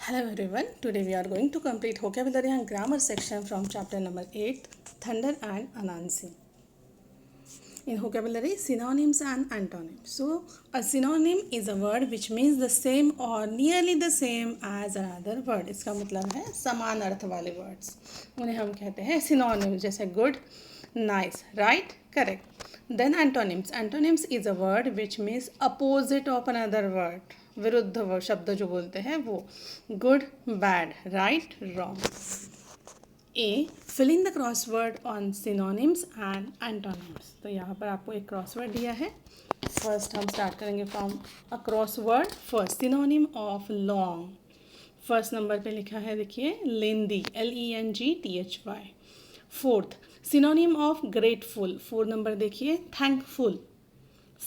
Hello everyone, today we are going to complete vocabulary and grammar section from chapter number 8, Thunder and Anansi. In vocabulary, synonyms and antonyms. So, a synonym is a word which means the same or nearly the same as another word. इसका मतलब है समान अर्थ वाले words. उन्हें हम कहते हैं synonyms जैसे good, nice, right, correct. Then antonyms. Antonyms is a word which means opposite of another word. विरुद्ध शब्द जो बोलते हैं वो good, bad, right, wrong. A. Fill in the crossword on synonyms and antonyms. तो यहाँ पर आपको एक क्रॉसवर्ड दिया है. फर्स्ट हम स्टार्ट करेंगे from a crossword. First synonym of long. First number पे लिखा है देखिए लेंदी, LENGTHY. Fourth synonym of grateful. 4 number देखिए thankful.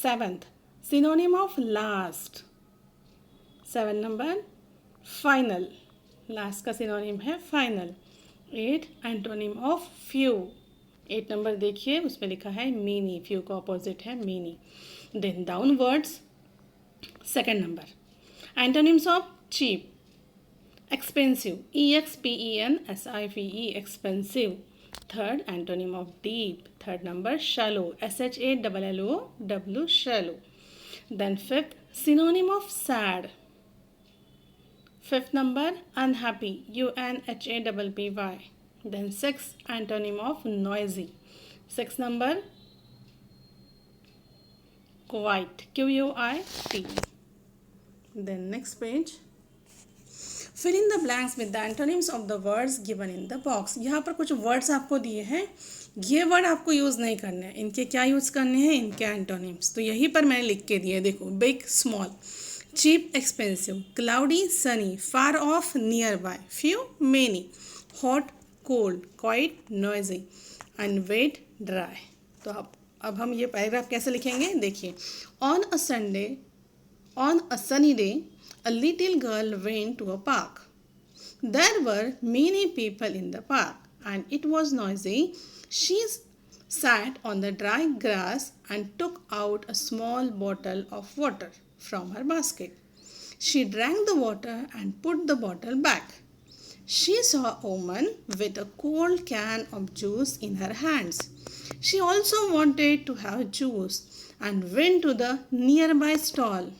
Seventh synonym of last. 7 number final. Last का सिनोनिम है final. 8 antonym of few. 8 number देखिए उसमें लिखा है मेनी. फ्यू का ऑपोजिट है many. Then downwards second number antonyms of cheap. Expensive, EXPENSIVE expensive. Third antonym of deep. Third number shallow, SHALLOW shallow. Then fifth synonym of sad. Fifth number unhappy, UNHAPPY. Then sixth antonym of noisy. Sixth number quiet, QUIT. Then next page. Fill in the blanks with the antonyms of the words given in the box. यहाँ पर कुछ words आपको दिए हैं. ये word आपको use नहीं करने हैं. इनके क्या यूज़ करने हैं? इनके एंटोनिम्स. तो यहीं पर मैंने लिख के दिए. देखो big small, cheap expensive, cloudy sunny, far off nearby, few many, hot cold, quiet noisy, and wet dry. तो अब हम ये पैराग्राफ कैसे लिखेंगे देखिए. On a sunny day a little girl went to a park. There were many people in the park and it was noisy. She sat on the dry grass and took out a small bottle of water from her basket. She drank the water and put the bottle back. She saw a woman with a cold can of juice in her hands. She also wanted to have juice and went to the nearby stall.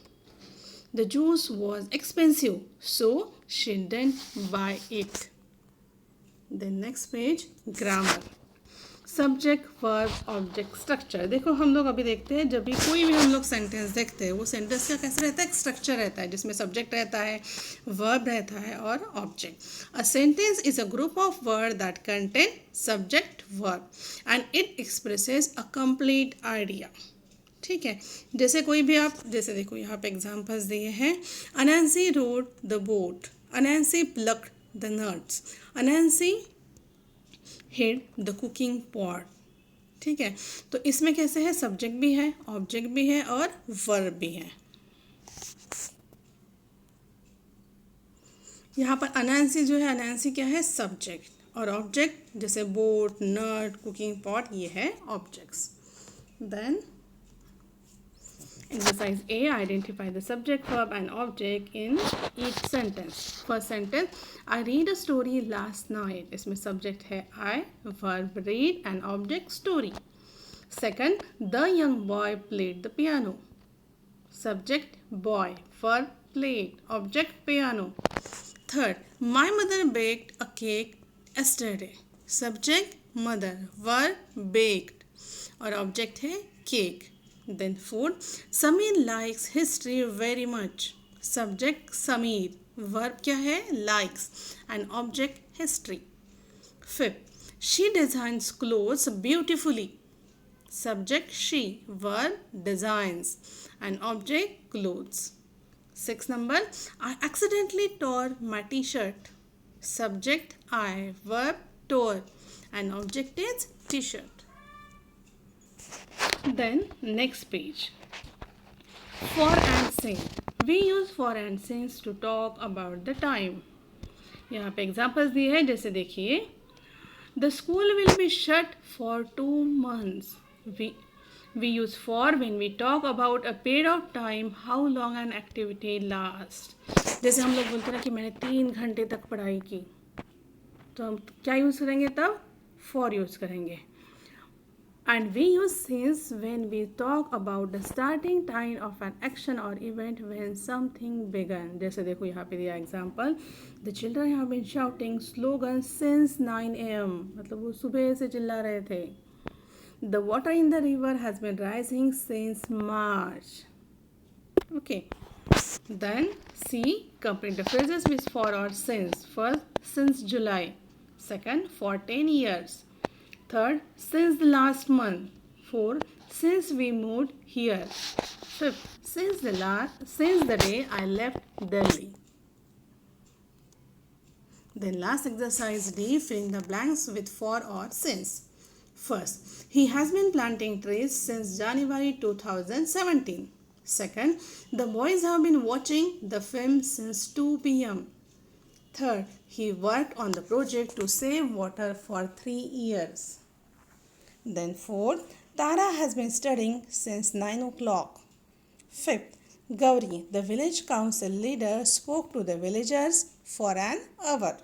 The juice was expensive, so she didn't buy it. The next page, grammar. Subject, verb, object, structure. देखो हम लोग अभी देखते हैं जब भी कोई भी हम लोग सेंटेंस देखते हैं वो सेंटेंस का कैसे रहता है? स्ट्रक्चर रहता है जिसमें सब्जेक्ट रहता है, वर्ब रहता है और object. A sentence is a group of word that contain subject, verb and it expresses a complete idea. ठीक है. जैसे कोई भी आप जैसे देखो यहाँ पे एग्जाम्पल्स दिए हैं. Anansi rode the boat, Anansi plucked the nuts, Anansi hid the cooking pot. ठीक है. तो इसमें कैसे है? सब्जेक्ट भी है, ऑब्जेक्ट भी है और वर्ब भी है. यहाँ पर अनैंसी जो है, अनैंसी क्या है? सब्जेक्ट. और ऑब्जेक्ट जैसे बोट, नट, कुकिंग पॉट ये है objects. Then exercise A, identify the subject, verb and object in each sentence. First sentence, I read a story last night. इसमें subject है I, verb read and object story. Second, the young boy played the piano. Subject boy, verb played, object piano. Third, my mother baked a cake yesterday. Subject mother, verb baked और object है cake. Then fourth, Sameer likes history very much. Subject Sameer, verb क्या है? Likes and object history. Fifth, she designs clothes beautifully. Subject she, verb designs and object clothes. Sixth number, I accidentally tore my t-shirt. Subject I, verb tore and object is t-shirt. Then next page, for and since. We use for and since to talk about the time. यहाँ पे examples दिए हैं. जैसे देखिए, the school will be shut for 2 months. We use for when we talk about a period of time, how long an activity lasts. जैसे हम लोग बोलते हैं ना कि मैंने 3 घंटे तक पढ़ाई की, तो हम क्या यूज़ करेंगे तब? for यूज़ करेंगे. And we use since when we talk about the starting time of an action or event when something began. जैसे देखो यहाँ पे दिया example, the children have been shouting slogans since 9 a.m. मतलब वो सुबह से चिल्ला रहे थे. The water in the river has been rising since March. Okay. Then C, complete the phrases with for or since. First, since July. Second, for 10 years. Third, since the last month. Fourth, since we moved here. Fifth, since the day I left Delhi. Then last exercise D, fill in the blanks with for or since. First, he has been planting trees since January 2017. Second, the boys have been watching the film since 2 p.m. Third, he worked on the project to save water for 3 years. Then fourth, Tara has been studying since 9 o'clock. Fifth, Gauri, the village council leader, spoke to the villagers for an hour.